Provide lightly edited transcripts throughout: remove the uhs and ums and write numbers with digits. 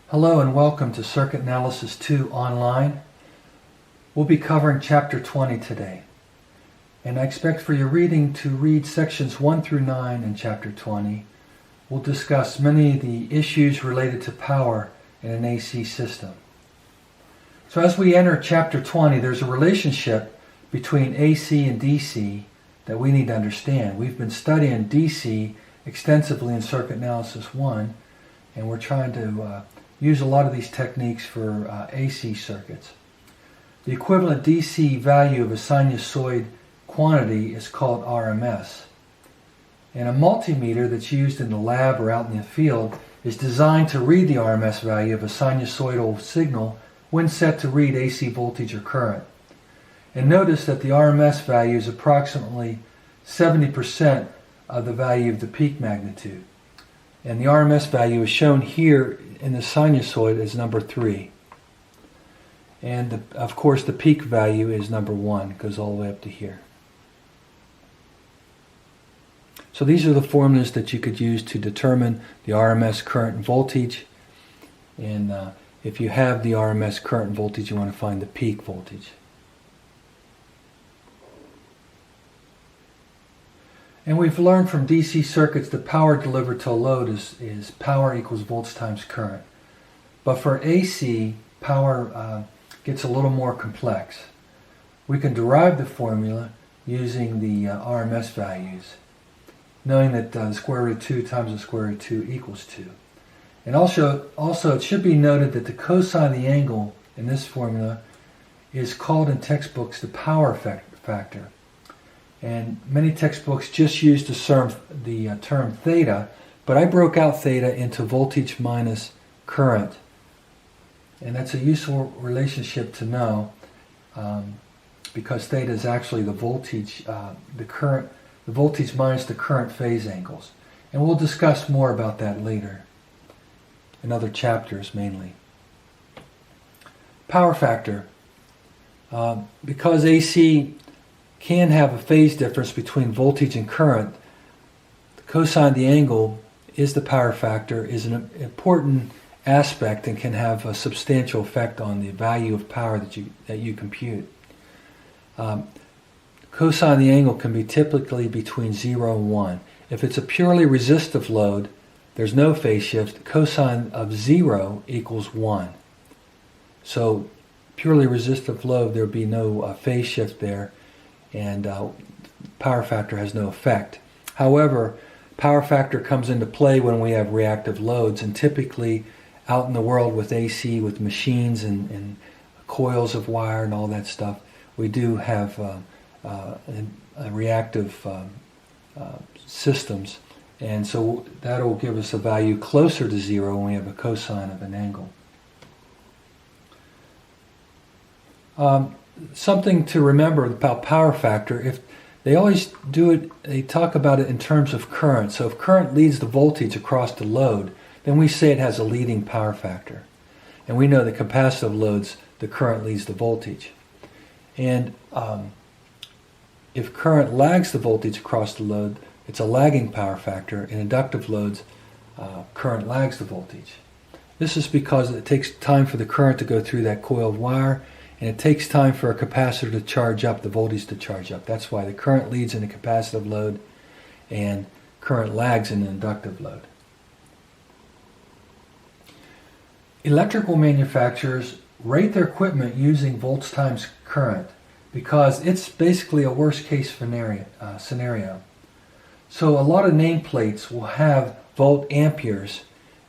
Hello and welcome to Circuit Analysis 2 Online. We'll be covering Chapter 20 today. And I expect for your reading to read sections 1 through 9 in Chapter 20. We'll discuss many of the issues related to power in an AC system. So as we enter Chapter 20, there's a relationship between AC and DC that we need to understand. We've been studying DC extensively in Circuit Analysis 1, and we're trying to use a lot of these techniques for AC circuits. The equivalent DC value of a sinusoid quantity is called RMS. And a multimeter that's used in the lab or out in the field is designed to read the RMS value of a sinusoidal signal when set to read AC voltage or current. And notice that the RMS value is approximately 70% of the value of the peak magnitude. And the RMS value is shown here in the sinusoid as number 3. And of course the peak value is number 1, goes all the way up to here. So these are the formulas that you could use to determine the RMS current and voltage. And if you have the RMS current and voltage, you want to find the peak voltage. And we've learned from DC circuits that power delivered to a load is power equals volts times current. But for AC, power gets a little more complex. We can derive the formula using the RMS values, knowing that the square root of 2 times the square root of 2 equals 2. And also it should be noted that the cosine of the angle in this formula is called in textbooks the power factor. And many textbooks just use the term theta, but I broke out theta into voltage minus current. And that's a useful relationship to know because theta is actually the voltage, the voltage minus the current phase angles. And we'll discuss more about that later in other chapters mainly. Power factor. Because AC can have a phase difference between voltage and current, the cosine of the angle is the power factor, is an important aspect and can have a substantial effect on the value of power that you compute. Cosine of the angle can be typically between 0 and 1. If it's a purely resistive load, there's no phase shift. Cosine of 0 equals 1. So purely resistive load, there would be no phase shift there, and power factor has no effect. However, power factor comes into play when we have reactive loads, and typically out in the world with AC, with machines and coils of wire and all that stuff, we do have reactive systems, and so that will give us a value closer to 0 when we have a cosine of an angle. Something to remember about power factor, if they always do it, they talk about it in terms of current. So if current leads the voltage across the load, then we say it has a leading power factor. And we know that capacitive loads, the current leads the voltage. And if current lags the voltage across the load, it's a lagging power factor. In inductive loads, current lags the voltage. This is because it takes time for the current to go through that coil of wire, and it takes time for a capacitor to charge up, the voltage to charge up. That's why the current leads in a capacitive load and current lags in an inductive load. Electrical manufacturers rate their equipment using volts times current because it's basically a worst case scenario. So a lot of nameplates will have volt amperes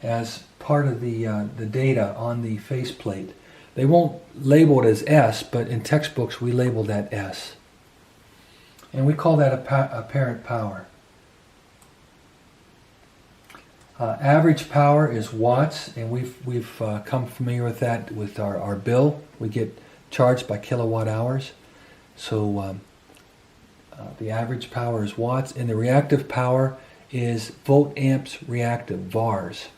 as part of the data on the faceplate. They won't label it as S, but in textbooks we label that S. And we call that apparent power. Average power is watts, and we've come familiar with that with our bill. We get charged by kilowatt hours. So the average power is watts, and the reactive power is volt amps reactive, VARs,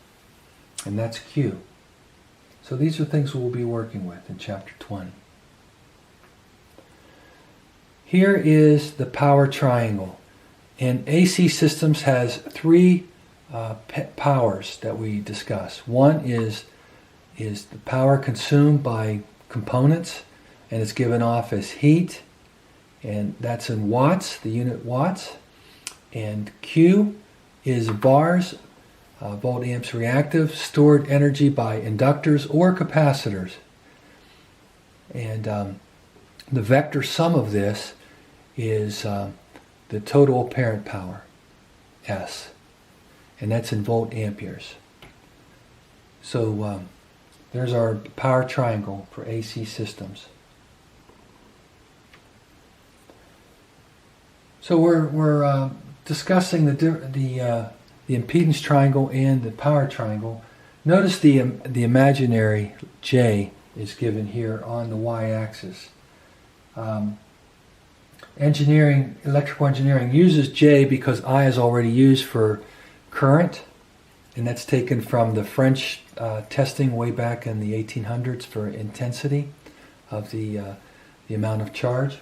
and that's Q. So these are things we'll be working with in Chapter 20. Here is the power triangle. And AC systems has 3 powers that we discuss. One is is the power consumed by components, and it's given off as heat, and that's in watts, the unit watts. And Q is VARs, volt amps reactive, stored energy by inductors or capacitors. And the vector sum of this is the total apparent power, S, and that's in volt amperes. So there's our power triangle for AC systems. So we're discussing the impedance triangle and the power triangle. Notice the imaginary J is given here on the y-axis. Electrical engineering uses J because I is already used for current, and that's taken from the French testing way back in the 1800s for intensity of the amount of charge.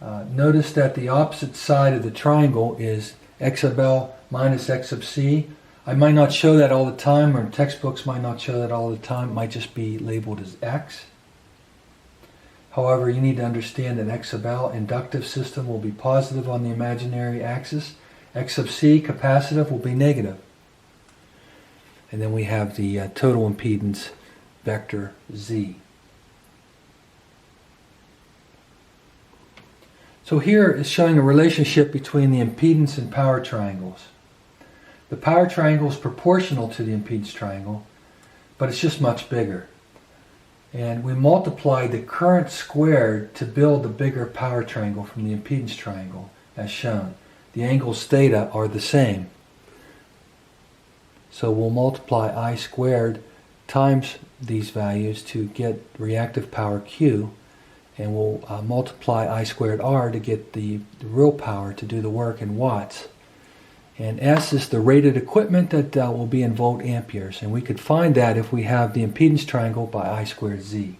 Notice that the opposite side of the triangle is X sub L minus X sub C. I might not show that all the time, or textbooks might not show that all the time. It might just be labeled as X. However, you need to understand that X sub L, inductive system, will be positive on the imaginary axis. X sub C, capacitive, will be negative. And then we have the total impedance vector Z. So here is showing a relationship between the impedance and power triangles. The power triangle is proportional to the impedance triangle, but it's just much bigger. And we multiply the current squared to build the bigger power triangle from the impedance triangle, as shown. The angles theta are the same. So we'll multiply I squared times these values to get reactive power Q, and we'll multiply I squared R to get the real power to do the work in watts. And S is the rated equipment that will be in volt amperes, and we could find that if we have the impedance triangle by I squared Z.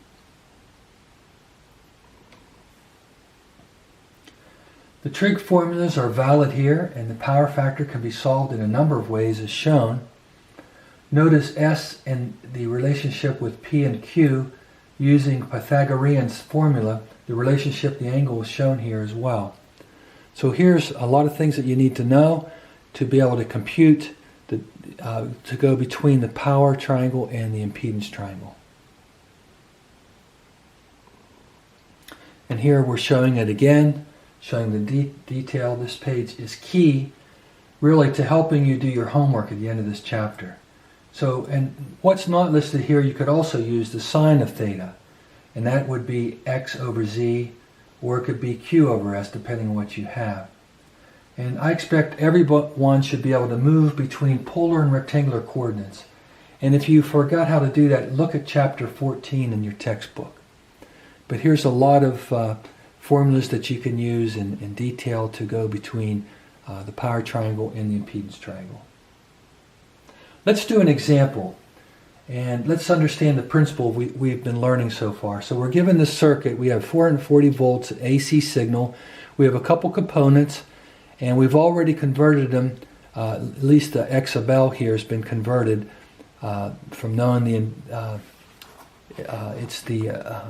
The trig formulas are valid here, and the power factor can be solved in a number of ways as shown. Notice S and the relationship with P and Q using Pythagorean's formula. The relationship, the angle is shown here as well. So here's a lot of things that you need to know to be able to compute, to go between the power triangle and the impedance triangle. And here we're showing it again, showing the detail. This page is key really to helping you do your homework at the end of this chapter. So, and what's not listed here, you could also use the sine of theta, and that would be X over Z, or it could be Q over S, depending on what you have. And I expect everyone should be able to move between polar and rectangular coordinates. And if you forgot how to do that, look at chapter 14 in your textbook. But here's a lot of formulas that you can use in detail to go between the power triangle and the impedance triangle. Let's do an example, and let's understand the principle we've been learning so far. So we're given this circuit. We have 440 volts AC signal. We have a couple components, and we've already converted them. At least the X sub L here has been converted from knowing it's the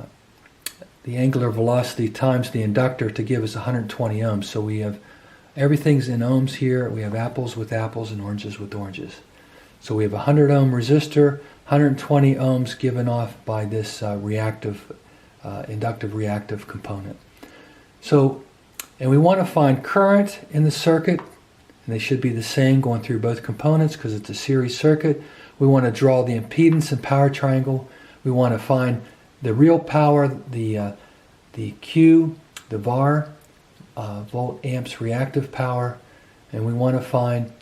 angular velocity times the inductor to give us 120 ohms. So we have everything's in ohms here. We have apples with apples and oranges with oranges. So we have a 100 ohm resistor, 120 ohms given off by this inductive reactive component. So, and we want to find current in the circuit, and they should be the same going through both components because it's a series circuit. We want to draw the impedance and power triangle. We want to find the real power, the Q, the VAR, volt amps reactive power, and we want to find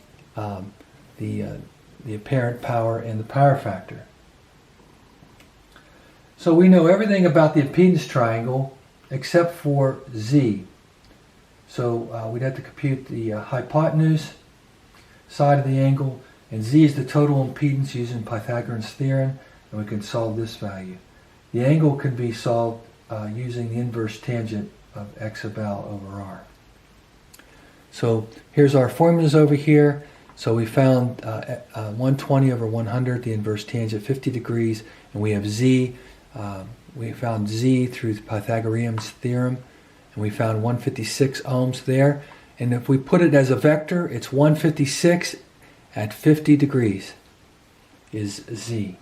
the apparent power and the power factor. So we know everything about the impedance triangle except for Z. So we'd have to compute the hypotenuse side of the angle, and Z is the total impedance using Pythagorean's theorem, and we can solve this value. The angle can be solved using the inverse tangent of X sub L over R. So here's our formulas over here. So we found 120 over 100, the inverse tangent, 50 degrees, and we have z. We found z through the Pythagorean's theorem, and we found 156 ohms there. And if we put it as a vector, it's 156 at 50 degrees is z.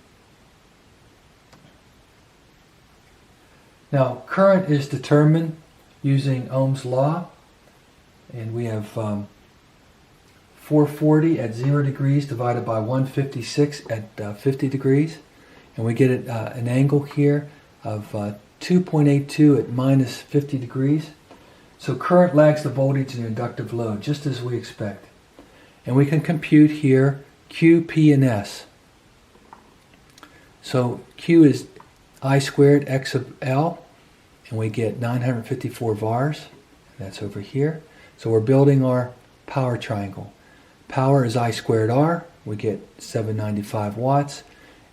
Now, current is determined using Ohm's law, and we have 440 at 0 degrees divided by 156 at 50 degrees, and we get an angle here of 2.82 at minus 50 degrees. So current lags the voltage in the inductive load, just as we expect. And we can compute here Q, P, and S. So Q is I squared X of L, and we get 954 VARs. That's over here. So we're building our power triangle. Power is I squared R. We get 795 watts.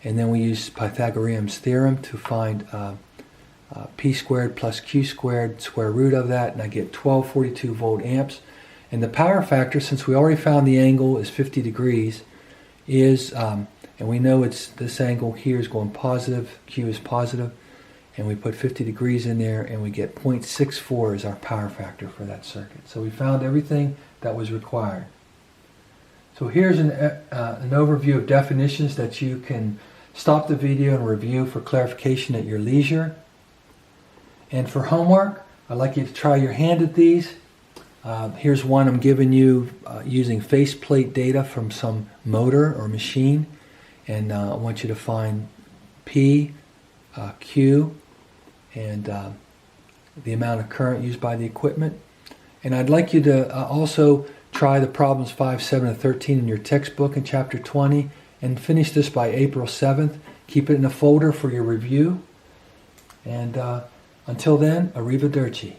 And then we use Pythagorean's theorem to find P squared plus Q squared, square root of that, and I get 1242 volt amps. And the power factor, since we already found the angle is 50 degrees, is, and we know it's this angle here is going positive, Q is positive, and we put 50 degrees in there, and we get 0.64 as our power factor for that circuit. So we found everything that was required. So here's an overview of definitions that you can stop the video and review for clarification at your leisure. And for homework, I'd like you to try your hand at these. Here's one I'm giving you using faceplate data from some motor or machine. And I want you to find P, Q, and the amount of current used by the equipment. And I'd like you to also try the problems 5, 7, and 13 in your textbook in chapter 20 and finish this by April 7th. Keep it in a folder for your review. And until then, arrivederci.